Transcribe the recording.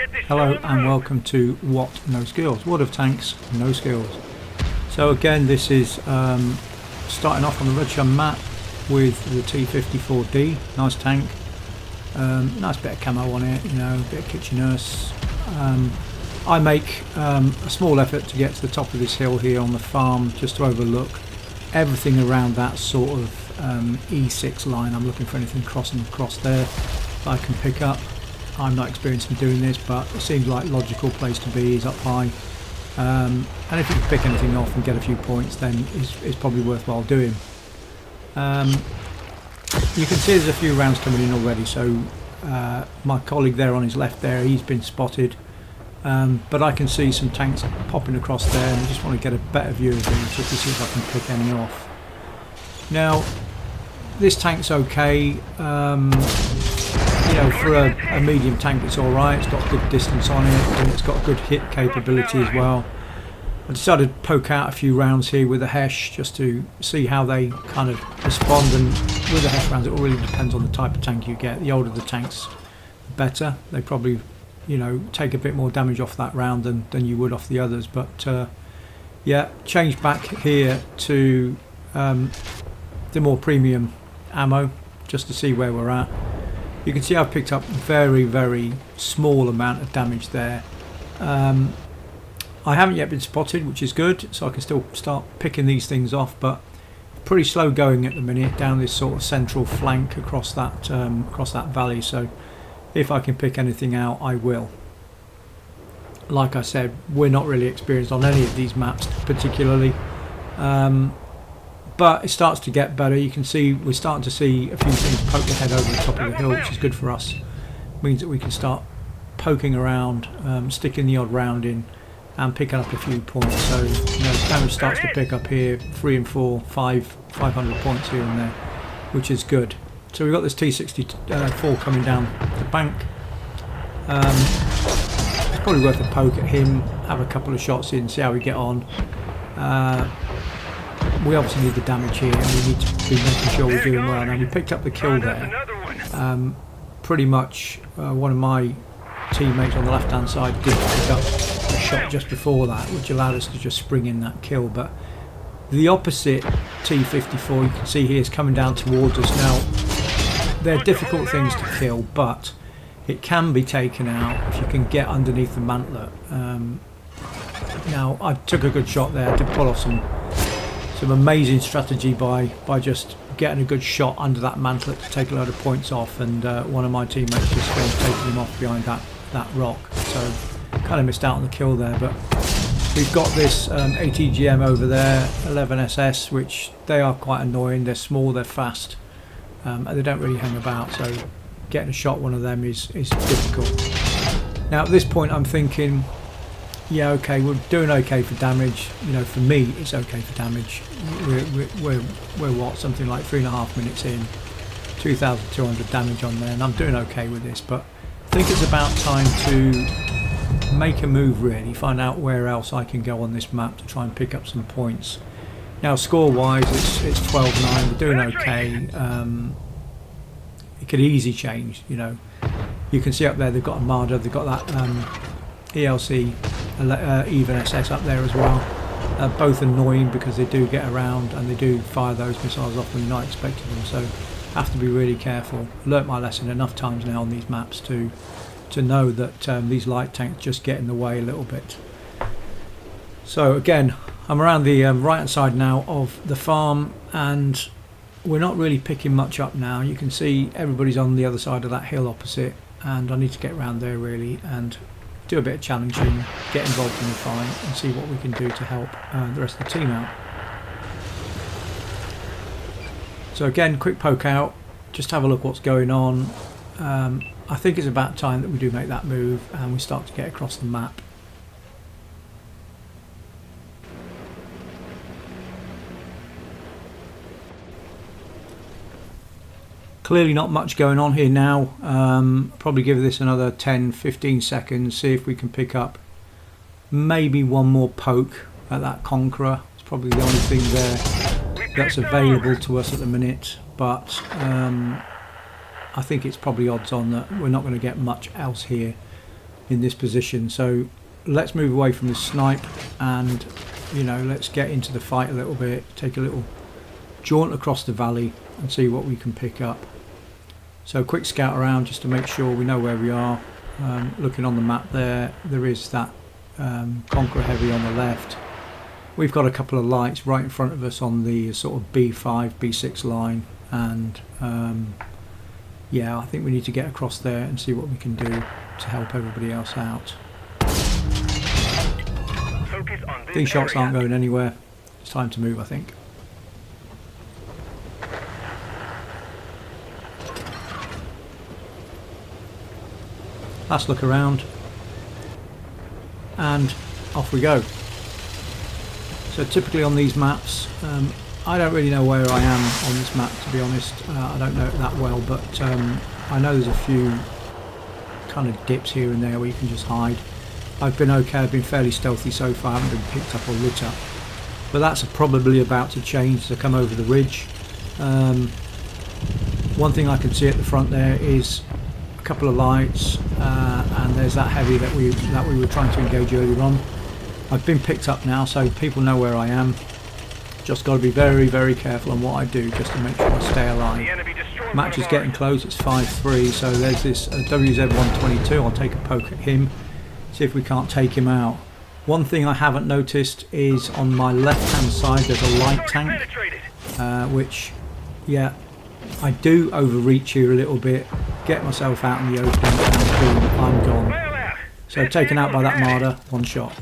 Hello and welcome to What No Skills, What of Tanks, No Skills. So again, this is starting off on the Redshire map with the T54D, nice tank, nice bit of camo on it, you know, a bit of kitchen nurse. I make a small effort to get to the top of this hill here on the farm just to overlook everything around that sort of E6 line. I'm looking for anything crossing across there that I can pick up. I'm not experienced in doing this, but it seems like a logical place to be is up high. And if you can pick anything off and get a few points, then it's probably worthwhile doing. You can see there's a few rounds coming in already, so my colleague there on his left there, he's been spotted. But I can see some tanks popping across there, and I just want to get a better view of them just to see if I can pick any off. Now, this tank's okay. You know, for a medium tank it's alright, it's got good distance on it and it's got good hit capability as well. I decided to poke out a few rounds here with the Hesh just to see how they kind of respond, and with the Hesh rounds it all really depends on the type of tank you get. The older the tanks the better, they probably, you know, take a bit more damage off that round than you would off the others. But yeah, change back here to the more premium ammo just to see where we're at. You can see I've picked up very, very small amount of damage there. I haven't yet been spotted, which is good, so I can still start picking these things off, but pretty slow going at the minute down this sort of central flank across that valley. So if I can pick anything out, I will. Like I said, we're not really experienced on any of these maps particularly. But it starts to get better. You can see we're starting to see a few things poke their head over the top of the hill, which is good for us. It means that we can start poking around, sticking the odd round in and picking up a few points. So, you know, damage starts to pick up here, 3 and 4, 500 points here and there, which is good. So we've got this T64 coming down the bank. It's probably worth a poke at him, have a couple of shots in, see how we get on. We obviously need the damage here, and we need to be making sure we're doing well. Now, we picked up the kill there. Pretty much one of my teammates on the left hand side did pick up a shot just before that, which allowed us to just spring in that kill. But the opposite T54 you can see here is coming down towards us. Now, they're difficult things to kill, but it can be taken out if you can get underneath the mantlet. Now, I took a good shot there, I did pull off some amazing strategy by just getting a good shot under that mantlet to take a load of points off, and one of my teammates just went taking him off behind that rock, so kind of missed out on the kill there. But we've got this ATGM over there, 11SS, which they are quite annoying. They're small, they're fast, and they don't really hang about, so getting a shot one of them is difficult. Now at this point I'm thinking, yeah, okay, we're doing okay for damage. You know, for me, it's okay for damage. We're what, something like 3.5 minutes in, 2,200 damage on there, and I'm doing okay with this. But I think it's about time to make a move, really, find out where else I can go on this map to try and pick up some points. Now, score-wise, it's 12-9. We're doing okay. It could easily change. You know, you can see up there they've got Armada, they've got that ELC. Even SS up there as well. Both annoying because they do get around and they do fire those missiles off when you're not expecting them, so have to be really careful. Learnt my lesson enough times now on these maps to know that these light tanks just get in the way a little bit. So again, I'm around the right hand side now of the farm, and we're not really picking much up now. You can see everybody's on the other side of that hill opposite, and I need to get around there really and do a bit of challenging, get involved in the fight and see what we can do to help the rest of the team out. So again, quick poke out, just have a look what's going on. I think it's about time that we do make that move and we start to get across the map. Clearly not much going on here now. Probably give this another 10-15 seconds, see if we can pick up maybe one more poke at that Conqueror. It's probably the only thing there that's available to us at the minute, but I think it's probably odds on that we're not going to get much else here. in this position. So let's move away from the snipe and, you know, let's get into the fight a little bit, take a little jaunt across the valley and see what we can pick up. So a quick scout around just to make sure we know where we are. Looking on the map there is that Conqueror Heavy on the left. We've got a couple of lights right in front of us on the sort of B5, B6 line, and yeah, I think we need to get across there and see what we can do to help everybody else out. These shots aren't going anywhere. It's time to move, I think. Last look around, and off we go. So typically on these maps, I don't really know where I am on this map, to be honest. I don't know it that well, but I know there's a few kind of dips here and there where you can just hide. I've been okay, I've been fairly stealthy so far, I haven't been picked up or lit up. But that's probably about to change to come over the ridge. One thing I can see at the front there is a couple of lights, and there's that heavy that we were trying to engage earlier on. I've been picked up now, so people know where I am. Just got to be very, very careful on what I do just to make sure I stay alive. Match is getting close, it's 5-3, so there's this WZ-122. I'll take a poke at him, see if we can't take him out. One thing I haven't noticed is on my left hand side there's a light tank, which, yeah, I do overreach here a little bit, get myself out in the open, and boom, I'm gone. So taken out by that Marder, one shot.